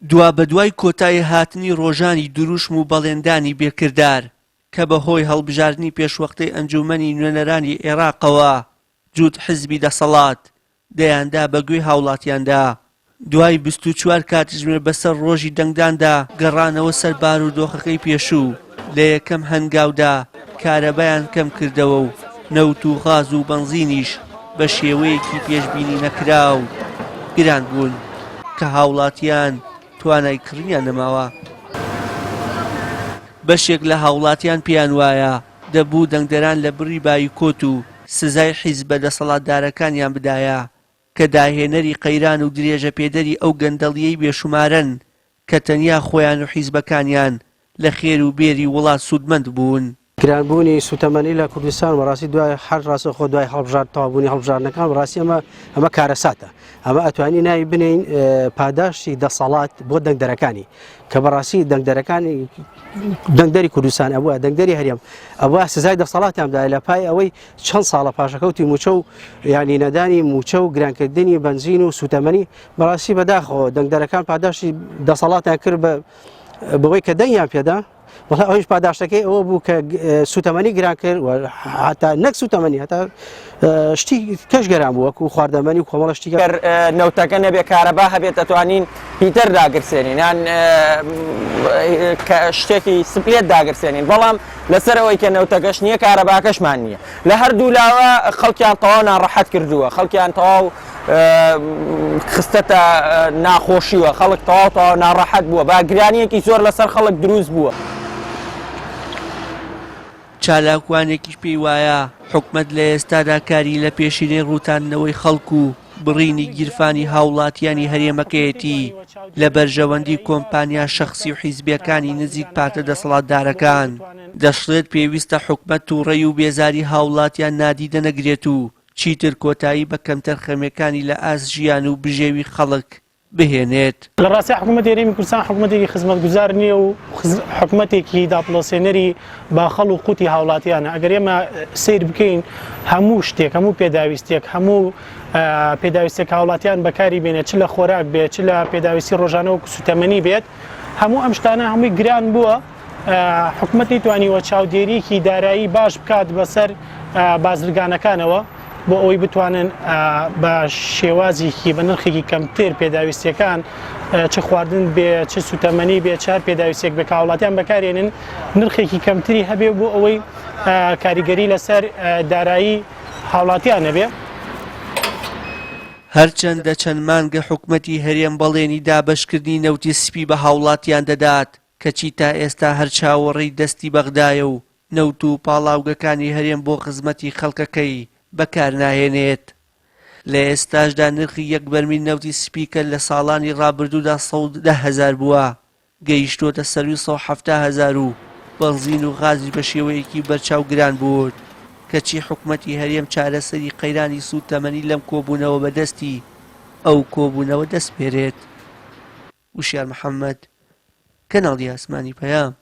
دوا بەدوای کۆتایی هاتنی ڕۆژانی دروشم و بەڵێندانی بێکردار کە بەهۆی هەڵبژاردننی پێشوەختەی ئەنجومەنی نوێنەرانی عێراقەوە جووت حیزبی دەسەڵات دەیاندا بەگوێی هاوڵاتیاندا دوای 24 کاتژمێر بەسەر ڕۆژی دەنگداندا گەڕانەوە سەر بارودۆخەکەی پێشوو لە یەکەم هەنگاودا کارەبایان کەم کردەوە و نەوت و غاز و بەنزینیش بە شێوەیەکی پێشبینی نەکراو گران بوون کە هاوڵاتیان توانای کڕیان نەماوە. بەشێک لە هاوڵاتیان پێیان وایە دەبوو دەنگدەران لە بڕی بایکۆت و سزای حیزبە دەسەڵاتدارەکانیان بدایە کە داهێنەری قەیران و درێژە پێدەری ئەو گەندەڵیەی بێشومارن کە تەنیا خۆیان و حیزبەکانیان لە خێر و بێری وڵات سوودمەند بوون. گرانبوونی سوتەمەنی لە کوردستان وەڕاستی دوای هەر ڕاستەخۆ دوای هەڵبژار تەواوبوونی هەڵبژاردنەکان ڕاستی ئەمە کارەساتە ئەمە ئەتوانی ناوی بنین پاداشی دەسەڵات بۆ دەنگدەرەکانی کە بەڕاستی دەنگدەری کوردستان ئەوە دەنگدەری هەرێم ئەوە سزای دەسەڵاتیاندا لە پای ئەوەی چەند ساڵە پاشەکەوتی موچە و یانی نەدانی موچە و گرانکردنی بەنزین و سوتەمەنی بەڕاستی بەداخەوە دەنگدەرەکان پاداشی دەسەڵاتیان کرد بەوەی کە دەنگیان پێدا وڵا ئەوش پاداشتەکەی ئەوە بوو کە سوتەمەنی گران کرد هەتا نەک سوتەمەنی هەتا شتی کەش گەران بوو وەکو خواردەمەنی و کۆمەڵە شتی نەوتەکە نەبێ کارەبا هەبێت دەتوانین هیتەر داگرسێنین یان شتێکی سپلێت داگرسێنین بەڵام لەسەرەوەی کە نەوتەکەش نییە کارەباکەشمان نییە لە هەردوو لاوە خەڵکیان تەواو ناڕەحەت کردووە خەڵکیان تەواو خستەتە ناخۆشیوە خەڵک تەواو ناڕەحەت بووە باگرانیەکی زۆر لەسەر خەڵک دروست بووە. چالاکوانێکیش پێی وایە حکومەت لە ئێستادا کاری لە پێشینەی ڕووتاندنەوەی خەڵک و بڕینی گیرفانی هاوڵاتیانی هەرێمەکەیەتی لە بەرژەوەندی کۆمپانیا شەخسی و حیزبیەکانی نزیک پاتە دەسەڵاتدارەکان دەشڵێت پێویستە حکومەت تووڕەی و بێزاری هاوڵاتیان نادیدە نەگرێت و چیتر کۆتایی بە کەمتەر خەمەکانی لە ئاس ژیان و بژێوی خەڵک بهێنێت. لە ڕاستی حکوومەتی هەرێمی کوردستان حکوومەتێکی خزمەتگوزار نییە و حکوومەتێکی داپڵۆسێنەری باخەڵ و قوتی هاوڵاتیانە ئەگەر ئێمە سیر بکەین هەموو شتێک هەموو پێداویستێک هەموو پێداویستێک هاوڵاتیان بەکاری بێنێت چ لە خۆراک بێت چ لە پێداویستی ڕۆژانە و سوتەمەنی بێت هەموو ئەم شتانە هەمووی گران بووە حکوومەتی توانیوە چاودێریکی دارایی باش بکات بەسەر بازرگانەکانەوە بۆ ئەوەی بتوانن بە شێوازێکی بە نرخێکی کەمتر پێداویستیەکان چ خواردن بێ چ سوتەمەنی بێ چار پێداویستێک بە هاوڵاتیان بەکارێنن نرخێکی کەمتری هەبێ بۆ ئەوەی کاریگەری لەسەر دارایی هاوڵاتیان نەبێ. هەرچەندە چەند مانگە حکومەتی هەرێم بەڵێنی دابەشکردنی نەوتی سپی بە هاوڵاتیان دەدات کەچی تا ئێستا هەر چاوەڕێی دەستی بەغدایە و نەوت و پاڵاوگەکانی هەرێم بۆ خزمەتی خەڵکەکەی بەکار ناهێنێت. لە ئێستاشدا نرخی یەک بەرمیل نەوتی سپیکە لە ساڵانی ڕابردوودا 110,000 بووە گەیشتۆتە سەروی 170,000 و بەنزین و غازی بە شێوەیەکی بەرچاو گران بوو کەچی حکومەتی هەرێم چارەسەری قەیرانی سوتەمەنی لەم کۆبوونەوە بەدەستی ئەو کۆبوونەوە دەست پێرێت. وشیار محەممەد کەناڵی ئاسمانی پەیام.